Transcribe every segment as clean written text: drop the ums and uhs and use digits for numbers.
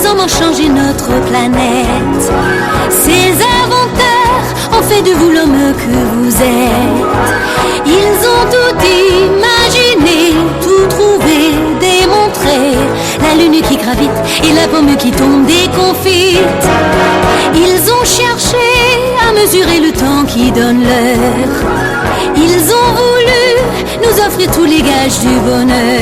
les hommes ont changé notre planète. Ces inventeurs ont fait de vous l'homme que vous êtes. Ils ont tout imaginé, tout trouvé, démontré. La lune qui gravite et la pomme qui tombe déconfite. Ils ont cherché à mesurer le temps qui donne l'heure. Ils ont voulu nous offrir tous les gages du bonheur.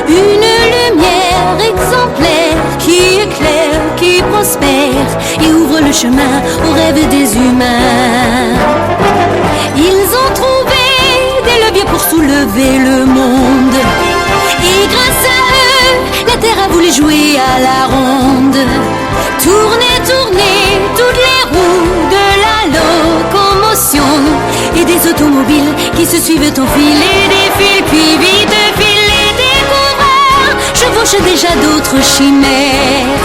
Une lumière exemplaire qui éclaire, qui prospère et ouvre le chemin aux rêves des humains. Ils ont trouvé des leviers pour soulever le monde. Et grâce à eux, la terre a voulu jouer à la ronde. Tourner, tourner, toutes les roues de la locomotion. Et des automobiles qui se suivent en file et défilent, puis vite filent les découvreurs. Chevauchent déjà d'autres chimères.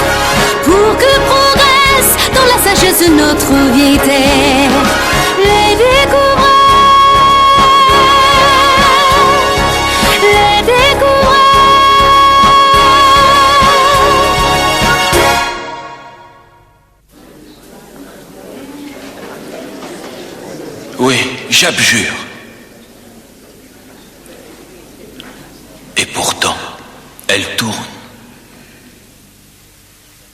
Pour que progresse dans la sagesse notre vieille terre. Les découvreurs, les découvreurs. Oui, j'abjure. Et pourtant, elle tourne.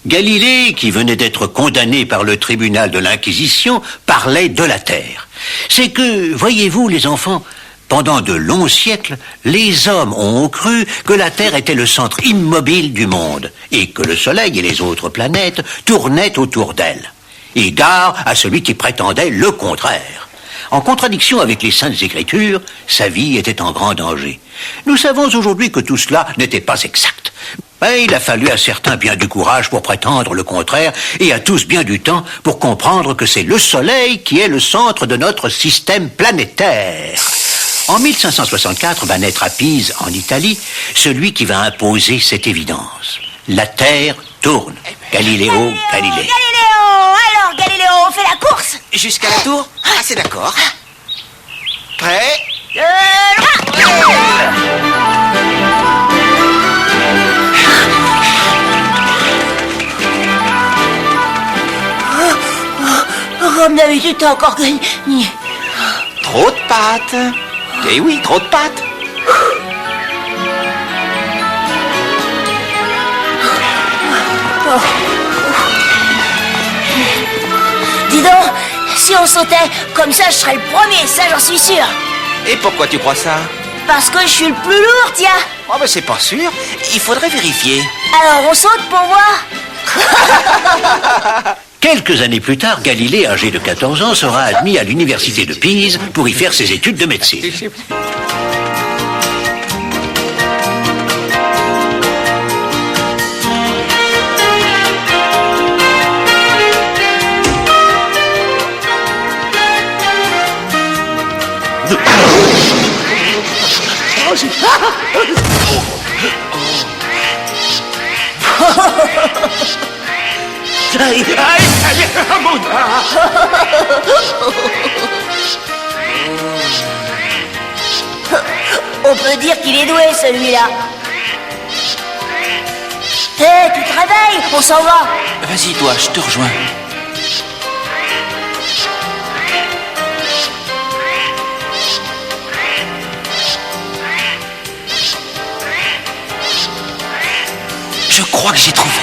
Galilée, qui venait d'être condamné par le tribunal de l'Inquisition, parlait de la Terre. C'est que, voyez-vous les enfants, pendant de longs siècles, les hommes ont cru que la Terre était le centre immobile du monde et que le Soleil et les autres planètes tournaient autour d'elle. Et gare à celui qui prétendait le contraire. En contradiction avec les Saintes Écritures, sa vie était en grand danger. Nous savons aujourd'hui que tout cela n'était pas exact. Mais il a fallu à certains bien du courage pour prétendre le contraire et à tous bien du temps pour comprendre que c'est le Soleil qui est le centre de notre système planétaire. En 1564 va naître à Pise, en Italie, celui qui va imposer cette évidence. La Terre tourne. Galiléo Galilée. Galiléo! Alors, Galiléo, on fait la course? Jusqu'à la tour? Ah, c'est d'accord. Prêt? Comme d'habitude, t'as encore gagné. Trop de pâtes. Eh oui, trop de pâtes. Dis donc, si on sautait, comme ça, je serais le premier, ça j'en suis sûr. Et pourquoi tu crois ça? Parce que je suis le plus lourd, tiens. Oh, ben c'est pas sûr. Il faudrait vérifier. Alors on saute pour voir. Quelques années plus tard, Galilée, âgé de 14 ans, sera admis à l'université de Pise pour y faire ses études de médecine. On peut dire qu'il est doué, celui-là. Hé, tu te réveilles, on s'en va. Vas-y, toi, je te rejoins. Je crois que j'ai trouvé.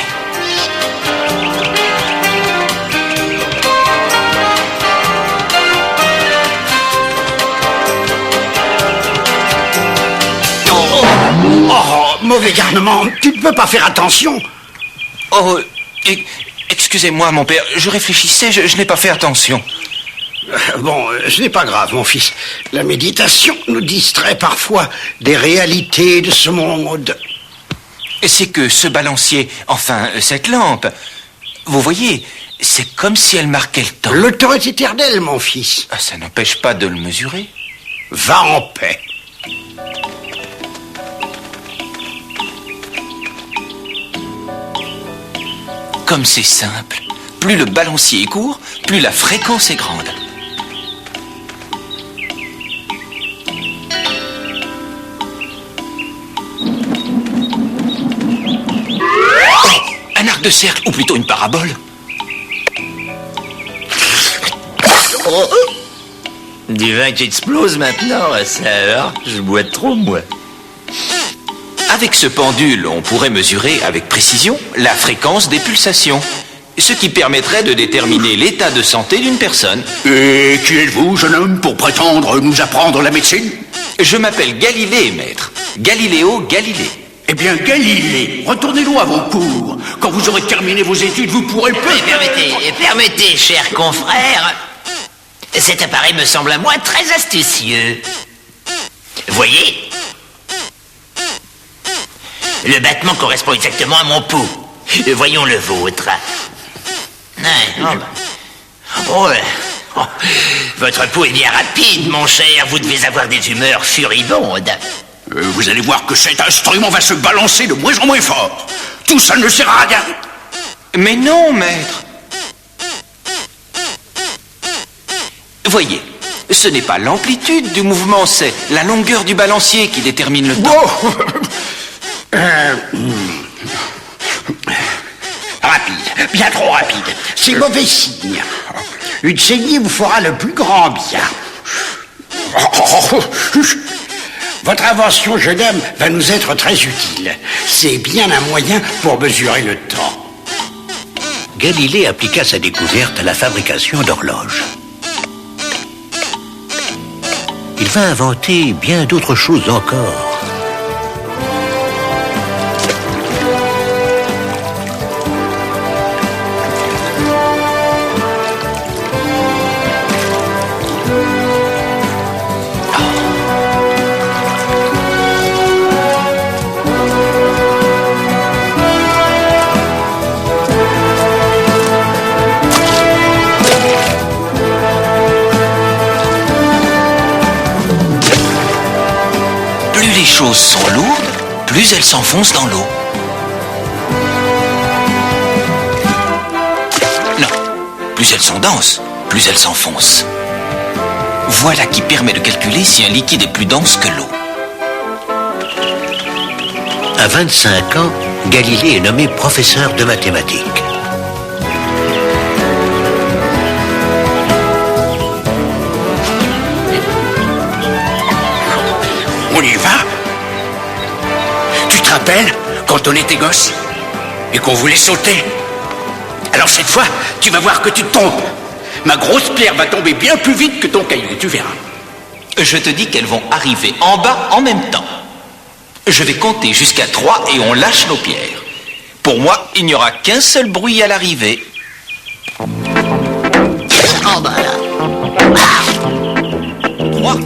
Oh, mauvais garnement, tu ne peux pas faire attention. Oh, excusez-moi, mon père, je réfléchissais, je n'ai pas fait attention. Bon, ce n'est pas grave, mon fils. La méditation nous distrait parfois des réalités de ce monde. C'est que ce balancier, enfin, cette lampe, vous voyez, c'est comme si elle marquait le temps. Le temps est éternel, mon fils. Ah, ça n'empêche pas de le mesurer. Va en paix. Comme c'est simple, plus le balancier est court, plus la fréquence est grande. Oh, un de cercle, ou plutôt une parabole. Oh. Du vin qui explose maintenant, ça alors, je bois trop, moi. Avec ce pendule, on pourrait mesurer avec précision la fréquence des pulsations, ce qui permettrait de déterminer l'état de santé d'une personne. Et qui êtes-vous, jeune homme, pour prétendre nous apprendre la médecine? Je m'appelle Galilée, maître. Galiléo Galilée. Eh bien, Galilée, retournez-nous à vos cours. Quand vous aurez terminé vos études, vous pourrez peut-être... Permettez, cher confrère, cet appareil me semble à moi très astucieux. Voyez, le battement correspond exactement à mon pouls. Voyons le vôtre. Votre pouls est bien rapide, mon cher. Vous devez avoir des humeurs furibondes. Vous allez voir que cet instrument va se balancer de moins en moins fort. Tout ça ne sert à rien. Mais non, maître. Voyez, ce n'est pas l'amplitude du mouvement, c'est la longueur du balancier qui détermine le temps. Rapide, bien trop rapide. C'est mauvais signe. Une saignée vous fera le plus grand bien. Votre invention, jeune homme, va nous être très utile. C'est bien un moyen pour mesurer le temps. Galilée appliqua sa découverte à la fabrication d'horloges. Il va inventer bien d'autres choses encore. Les choses sont lourdes, plus elles s'enfoncent dans l'eau. Non, plus elles sont denses, plus elles s'enfoncent. Voilà qui permet de calculer si un liquide est plus dense que l'eau. À 25 ans, Galilée est nommé professeur de mathématiques. On y va? Tu te rappelles quand on était gosse et qu'on voulait sauter? Alors cette fois, tu vas voir que tu tombes. Ma grosse pierre va tomber bien plus vite que ton caillou, tu verras. Je te dis qu'elles vont arriver en bas en même temps. Je vais compter jusqu'à 3 et on lâche nos pierres. Pour moi, il n'y aura qu'un seul bruit à l'arrivée. En bas là. 3.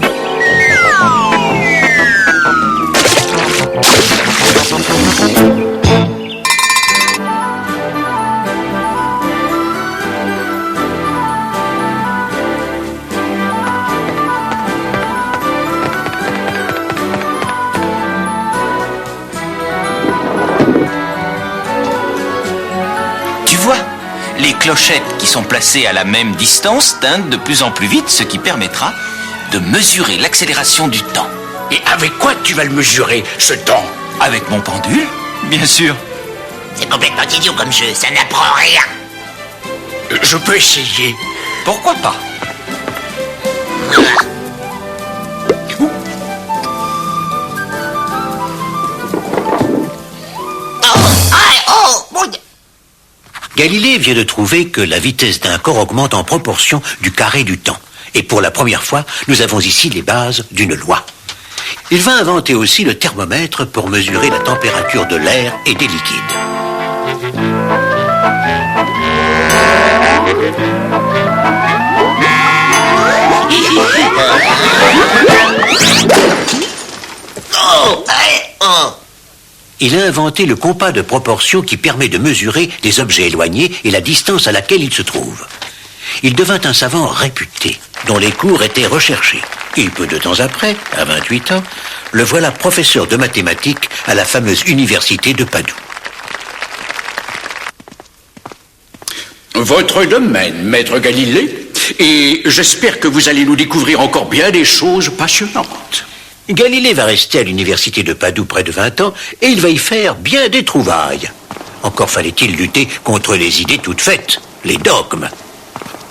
Tu vois, les clochettes qui sont placées à la même distance tintent de plus en plus vite, ce qui permettra de mesurer l'accélération du temps. Et avec quoi tu vas le mesurer, ce temps? Avec mon pendule, bien sûr. C'est complètement idiot comme jeu, ça n'apprend rien. Je peux essayer. Pourquoi pas? Galilée vient de trouver que la vitesse d'un corps augmente en proportion du carré du temps. Et pour la première fois, nous avons ici les bases d'une loi. Il va inventer aussi le thermomètre pour mesurer la température de l'air et des liquides. Il a inventé le compas de proportion qui permet de mesurer les objets éloignés et la distance à laquelle ils se trouvent. Il devint un savant réputé, dont les cours étaient recherchés. Et peu de temps après, à 28 ans, le voilà professeur de mathématiques à la fameuse université de Padoue. Votre domaine, maître Galilée, et j'espère que vous allez nous découvrir encore bien des choses passionnantes. Galilée va rester à l'université de Padoue près de 20 ans et il va y faire bien des trouvailles. Encore fallait-il lutter contre les idées toutes faites, les dogmes.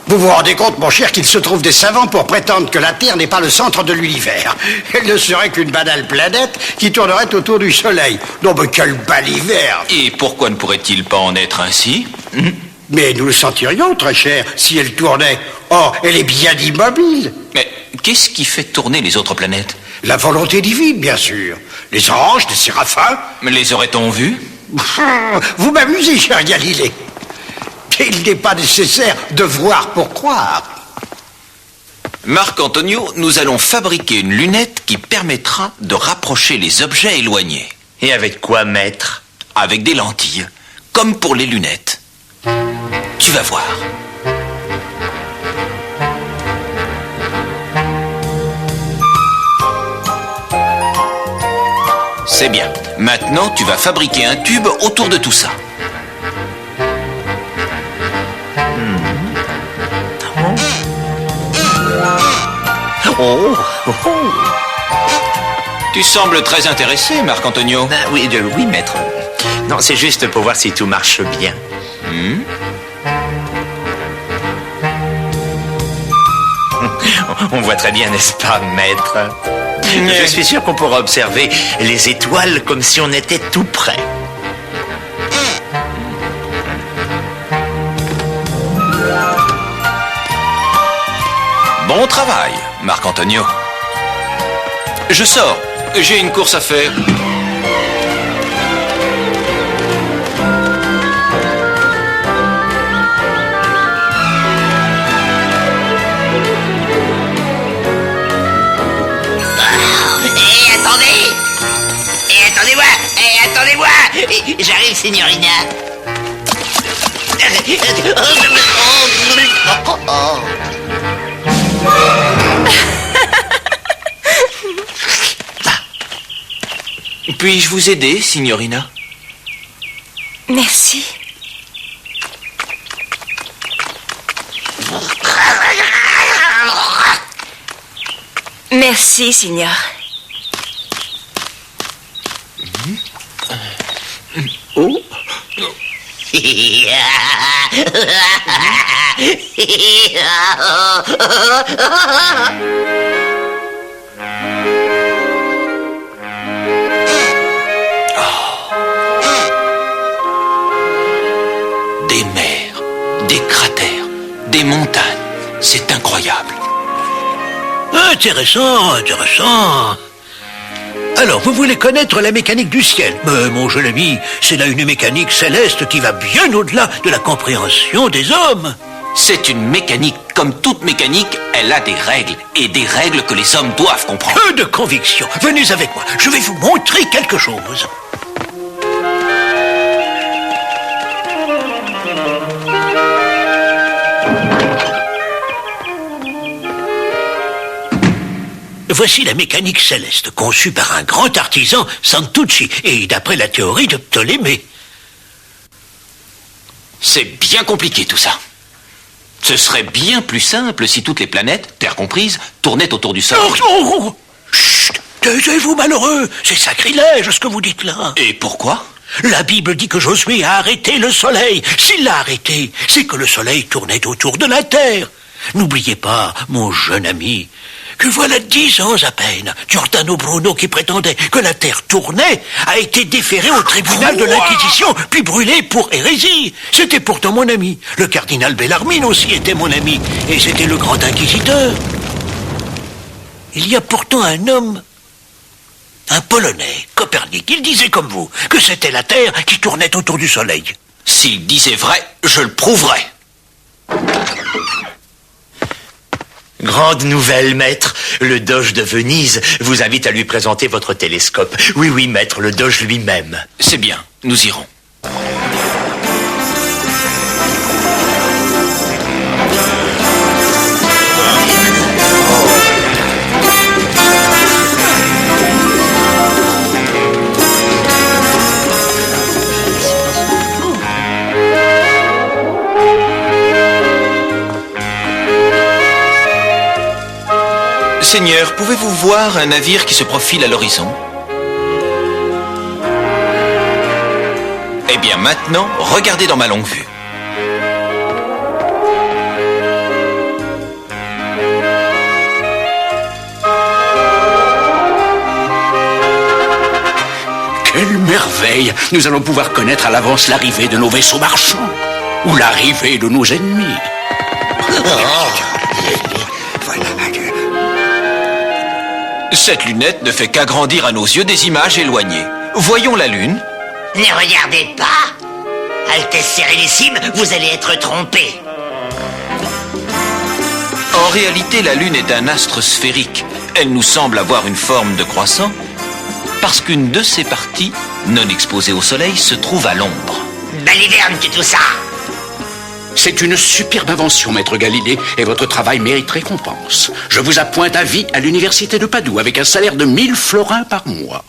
Vous vous rendez compte, mon cher, qu'il se trouve des savants pour prétendre que la Terre n'est pas le centre de l'univers. Elle ne serait qu'une banale planète qui tournerait autour du Soleil. Non, mais quelle baliverne! Et pourquoi ne pourrait-il pas en être ainsi? Mais nous le sentirions, très cher, si elle tournait. Or, elle est bien immobile. Mais qu'est-ce qui fait tourner les autres planètes? La volonté divine, bien sûr. Les anges, les séraphins. Les aurait-on vus? Vous m'amusez, cher Galilée. Il n'est pas nécessaire de voir pour croire. Marc Antonio, nous allons fabriquer une lunette qui permettra de rapprocher les objets éloignés. Et avec quoi, maître? Avec des lentilles, comme pour les lunettes. Tu vas voir. C'est bien. Maintenant, tu vas fabriquer un tube autour de tout ça. Tu sembles très intéressé, Marc Antonio. Oui, oui, maître. Non, c'est juste pour voir si tout marche bien. On voit très bien, n'est-ce pas, maître? Je suis sûr qu'on pourra observer les étoiles comme si on était tout près. Bon travail, Marc Antonio. Je sors. J'ai une course à faire. Attendez-moi. J'arrive, signorina. Puis-je vous aider, signorina? Merci. Merci, signor. Oh. Des mers, des cratères, des montagnes. C'est incroyable. Intéressant. Alors, vous voulez connaître la mécanique du ciel? Mais, mon jeune ami, c'est là une mécanique céleste qui va bien au-delà de la compréhension des hommes. C'est une mécanique. Comme toute mécanique, elle a des règles. Et des règles que les hommes doivent comprendre. Peu de conviction. Venez avec moi. Je vais vous montrer quelque chose. Voici la mécanique céleste, conçue par un grand artisan, Santucci, et d'après la théorie de Ptolémée. C'est bien compliqué tout ça. Ce serait bien plus simple si toutes les planètes, Terre comprise, tournaient autour du Soleil. Oh. Chut, taisez-vous, malheureux. C'est sacrilège ce que vous dites là. Et pourquoi? La Bible dit que Josué a arrêté le soleil. S'il l'a arrêté, c'est que le soleil tournait autour de la terre. N'oubliez pas, mon jeune ami, que voilà 10 ans à peine, Giordano Bruno, qui prétendait que la Terre tournait, a été déféré au tribunal de l'Inquisition, puis brûlé pour hérésie. C'était pourtant mon ami. Le cardinal Bellarmine aussi était mon ami, et c'était le grand inquisiteur. Il y a pourtant un homme, un Polonais, Copernic. Il disait comme vous, que c'était la Terre qui tournait autour du Soleil. S'il disait vrai, je le prouverai. Grande nouvelle, maître. Le Doge de Venise vous invite à lui présenter votre télescope. Oui, maître, le Doge lui-même. C'est bien, nous irons. Seigneur, pouvez-vous voir un navire qui se profile à l'horizon? Eh bien maintenant, regardez dans ma longue vue. Quelle merveille! Nous allons pouvoir connaître à l'avance l'arrivée de nos vaisseaux marchands ou l'arrivée de nos ennemis. Cette lunette ne fait qu'agrandir à nos yeux des images éloignées. Voyons la Lune. Ne regardez pas. Altesse Sérénissime, vous allez être trompé. En réalité, la Lune est un astre sphérique. Elle nous semble avoir une forme de croissant parce qu'une de ses parties, non exposée au soleil, se trouve à l'ombre. Baliverne que tout ça. C'est une superbe invention, maître Galilée, et votre travail mérite récompense. Je vous appointe à vie à l'université de Padoue avec un salaire de 1000 florins par mois.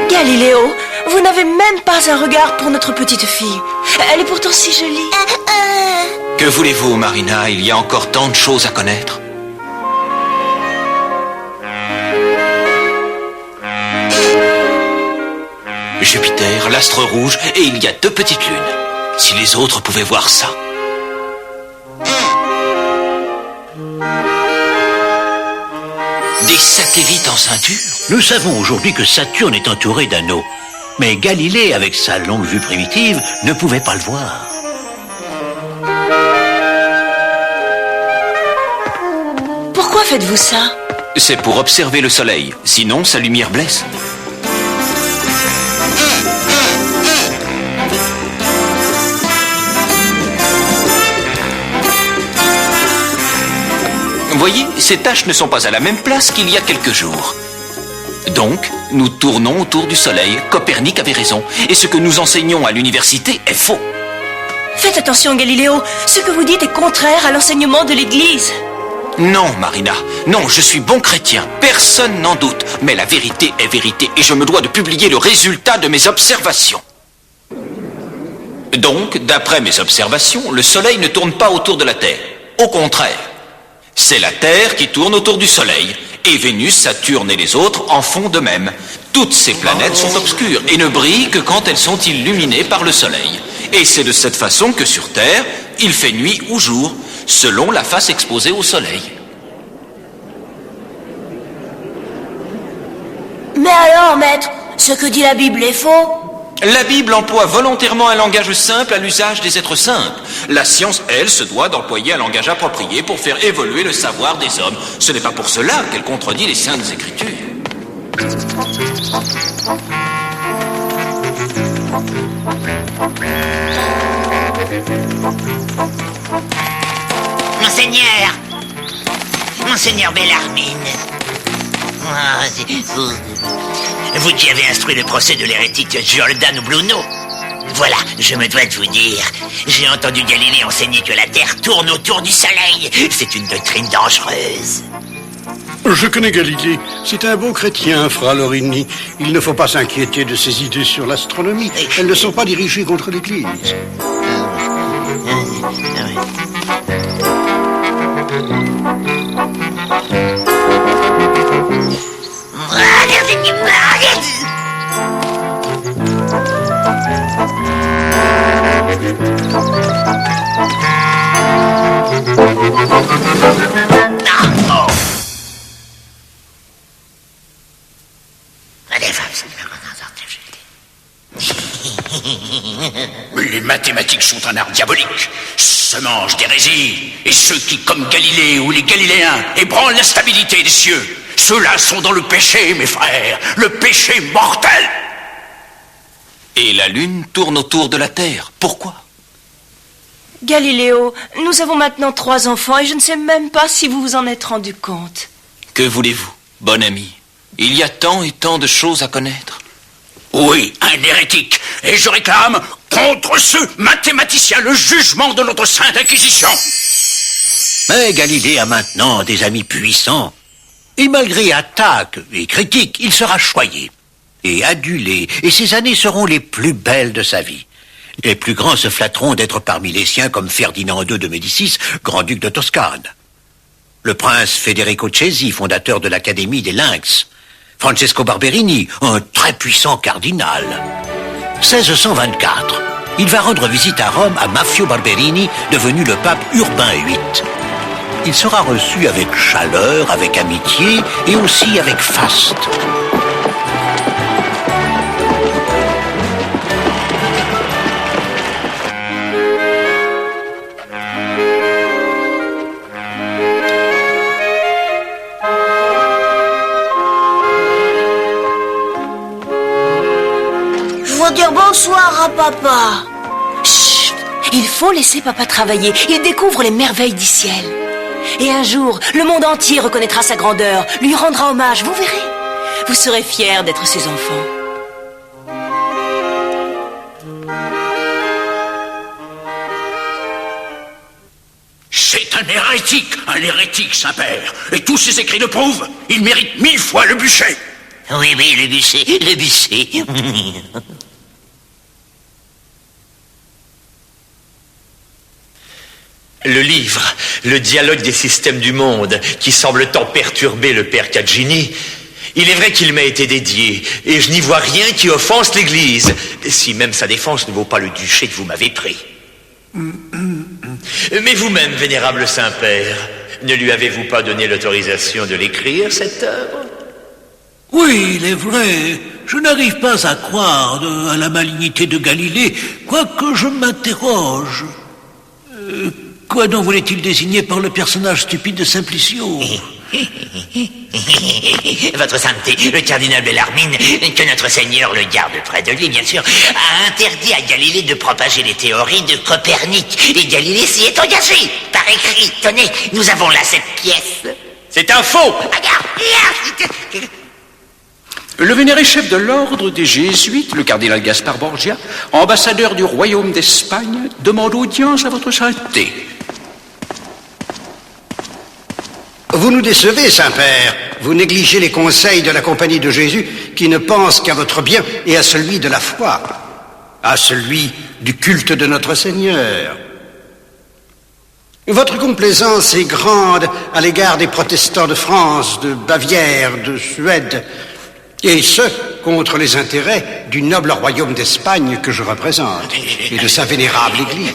Galiléo, vous n'avez même pas un regard pour notre petite fille. Elle est pourtant si jolie. Que voulez-vous, Marina? Il y a encore tant de choses à connaître. Jupiter, l'astre rouge, et il y a 2 petites lunes. Si les autres pouvaient voir ça. Des satellites en ceinture? Nous savons aujourd'hui que Saturne est entouré d'anneaux. Mais Galilée, avec sa longue vue primitive, ne pouvait pas le voir. Pourquoi faites-vous ça? C'est pour observer le soleil, sinon sa lumière blesse. Voyez, ces taches ne sont pas à la même place qu'il y a quelques jours. Donc, nous tournons autour du soleil. Copernic avait raison. Et ce que nous enseignons à l'université est faux. Faites attention, Galiléo. Ce que vous dites est contraire à l'enseignement de l'Église. Non, Marina. Non, je suis bon chrétien. Personne n'en doute. Mais la vérité est vérité. Et je me dois de publier le résultat de mes observations. Donc, d'après mes observations, le soleil ne tourne pas autour de la Terre. Au contraire. C'est la Terre qui tourne autour du Soleil, et Vénus, Saturne et les autres en font de même. Toutes ces planètes sont obscures et ne brillent que quand elles sont illuminées par le Soleil. Et c'est de cette façon que sur Terre, il fait nuit ou jour, selon la face exposée au Soleil. Mais alors, maître, ce que dit la Bible est faux? La Bible emploie volontairement un langage simple à l'usage des êtres simples. La science, elle, se doit d'employer un langage approprié pour faire évoluer le savoir des hommes. Ce n'est pas pour cela qu'elle contredit les Saintes Écritures. Monseigneur Bellarmine. Vous qui avez instruit le procès de l'hérétique Giordano Bruno. Voilà, je me dois de vous dire. J'ai entendu Galilée enseigner que la Terre tourne autour du Soleil. C'est une doctrine dangereuse. Je connais Galilée. C'est un beau chrétien, Fra Lorini. Il ne faut pas s'inquiéter de ses idées sur l'astronomie. Elles ne sont pas dirigées contre l'Église. Les mathématiques sont un art diabolique, semange d'hérésie, et ceux qui, comme Galilée ou les Galiléens, ébranlent la stabilité des cieux, ceux-là sont dans le péché, mes frères, le péché mortel. Et la Lune tourne autour de la Terre. Pourquoi? Galiléo, nous avons maintenant 3 enfants et je ne sais même pas si vous vous en êtes rendu compte. Que voulez-vous, bon ami? Il y a tant et tant de choses à connaître. Oui, un hérétique, et je réclame contre ce mathématicien le jugement de notre Sainte Inquisition. Mais Galilée a maintenant des amis puissants. Et malgré attaques et critiques, il sera choyé et adulé, et ces années seront les plus belles de sa vie. Les plus grands se flatteront d'être parmi les siens comme Ferdinand II de Médicis, grand-duc de Toscane. Le prince Federico Cesi, fondateur de l'Académie des Lynx. Francesco Barberini, un très puissant cardinal. 1624, il va rendre visite à Rome à Maffeo Barberini, devenu le pape Urbain VIII. Il sera reçu avec chaleur, avec amitié et aussi avec faste. Je veux dire bonsoir à papa. Chut! Il faut laisser papa travailler. Il découvre les merveilles du ciel. Et un jour, le monde entier reconnaîtra sa grandeur, lui rendra hommage, vous verrez. Vous serez fiers d'être ses enfants. C'est un hérétique, Saint-Père. Et tous ses écrits le prouvent. Il mérite 1000 fois le bûcher. Oui, le bûcher. Le livre, le dialogue des systèmes du monde, qui semble tant perturber le père Caggini, il est vrai qu'il m'a été dédié, et je n'y vois rien qui offense l'Église, si même sa défense ne vaut pas le duché que vous m'avez pris. Mais vous-même, vénérable Saint-Père, ne lui avez-vous pas donné l'autorisation de l'écrire, cette œuvre? Oui, il est vrai. Je n'arrive pas à croire à la malignité de Galilée, quoique je m'interroge. Quoi donc voulait-il désigner par le personnage stupide de Simplicio? Votre sainteté, le cardinal Bellarmine, que notre Seigneur le garde près de lui, bien sûr, a interdit à Galilée de propager les théories de Copernic. Et Galilée s'y est engagé, par écrit. Tenez, nous avons là cette pièce. C'est un faux! Regarde! Le vénéré chef de l'ordre des Jésuites, le cardinal Gaspard Borgia, ambassadeur du royaume d'Espagne, demande audience à votre sainteté. Vous nous décevez, Saint-Père. Vous négligez les conseils de la Compagnie de Jésus qui ne pense qu'à votre bien et à celui de la foi, à celui du culte de notre Seigneur. Votre complaisance est grande à l'égard des protestants de France, de Bavière, de Suède, et ce, contre les intérêts du noble royaume d'Espagne que je représente, et de sa vénérable Église.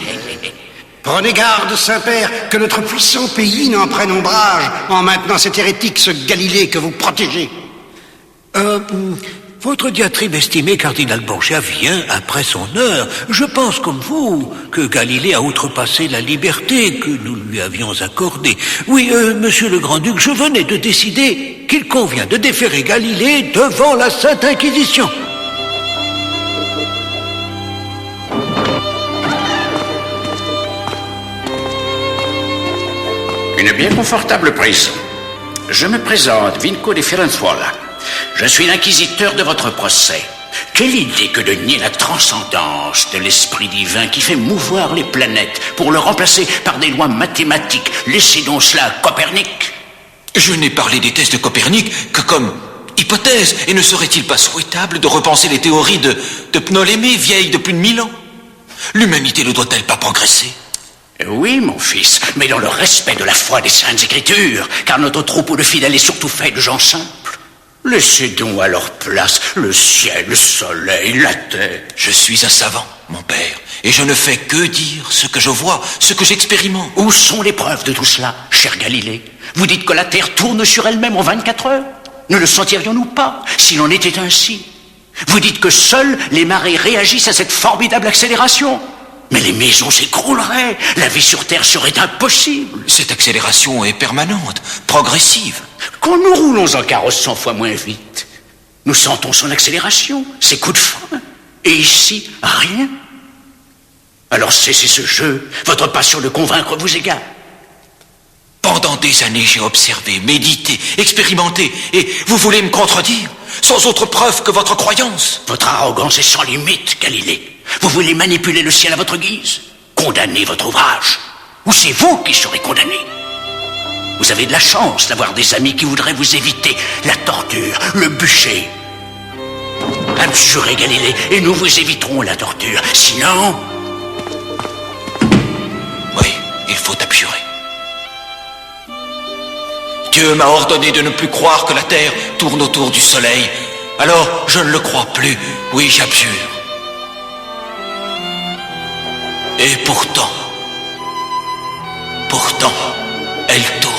Prenez garde, Saint-Père, que notre puissant pays n'en prenne ombrage en maintenant cet hérétique, ce Galilée que vous protégez. Votre diatribe estimé, cardinal Borgia, vient après son heure. Je pense, comme vous, que Galilée a outrepassé la liberté que nous lui avions accordée. Oui, monsieur le Grand-Duc, je venais de décider qu'il convient de déférer Galilée devant la Sainte Inquisition. Une bien confortable prison. Je me présente, Vinco de Firenzuola. Je suis l'inquisiteur de votre procès. Quelle idée que de nier la transcendance de l'esprit divin qui fait mouvoir les planètes pour le remplacer par des lois mathématiques. Laissez donc cela à Copernic. Je n'ai parlé des thèses de Copernic que comme hypothèse, et ne serait-il pas souhaitable de repenser les théories de Ptolémée, vieilles de plus de 1000 ans? L'humanité ne doit-elle pas progresser? Oui, mon fils, mais dans le respect de la foi des Saintes Écritures, car notre troupeau de fidèles est surtout fait de gens simples. Laissez donc à leur place le ciel, le soleil, la terre. Je suis un savant, mon père, et je ne fais que dire ce que je vois, ce que j'expérimente. Où sont les preuves de tout cela, cher Galilée? Vous dites que la Terre tourne sur elle-même en 24 heures? Ne le sentirions-nous pas, s'il en était ainsi? Vous dites que seules les marées réagissent à cette formidable accélération? Mais les maisons s'écrouleraient, la vie sur Terre serait impossible. Cette accélération est permanente, progressive. Quand nous roulons en carrosse 100 fois moins vite, nous sentons son accélération, ses coups de frein. Et ici, rien. Alors cessez ce jeu, votre passion de convaincre vous égale. Pendant des années, j'ai observé, médité, expérimenté, et vous voulez me contredire, sans autre preuve que votre croyance? Votre arrogance est sans limite, Galilée. Vous voulez manipuler le ciel à votre guise, condamner votre ouvrage. Ou c'est vous qui serez condamné? Vous avez de la chance d'avoir des amis qui voudraient vous éviter la torture, le bûcher. Abjurez, Galilée, et nous vous éviterons la torture. Sinon... Oui, il faut abjurer. Dieu m'a ordonné de ne plus croire que la Terre tourne autour du Soleil. Alors, je ne le crois plus. Oui, j'abjure. Et pourtant, elle tourne.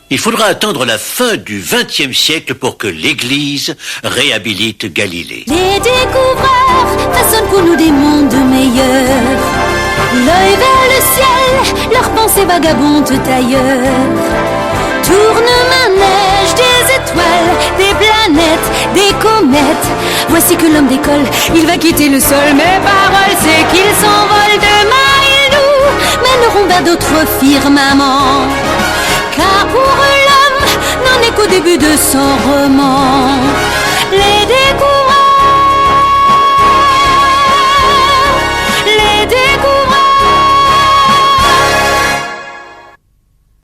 Il faudra attendre la fin du XXe siècle pour que l'Église réhabilite Galilée. Les découvreurs façonnent pour nous des mondes meilleurs. L'œil vers le ciel, leurs pensées vagabondent ailleurs. Tourne manège des étoiles, des planètes, des comètes. Voici que l'homme décolle, il va quitter le sol. Mes paroles, c'est qu'il s'envole. Demain, ils nous mèneront vers d'autres firmaments. Car pour l'homme, n'en est qu'au début de son roman.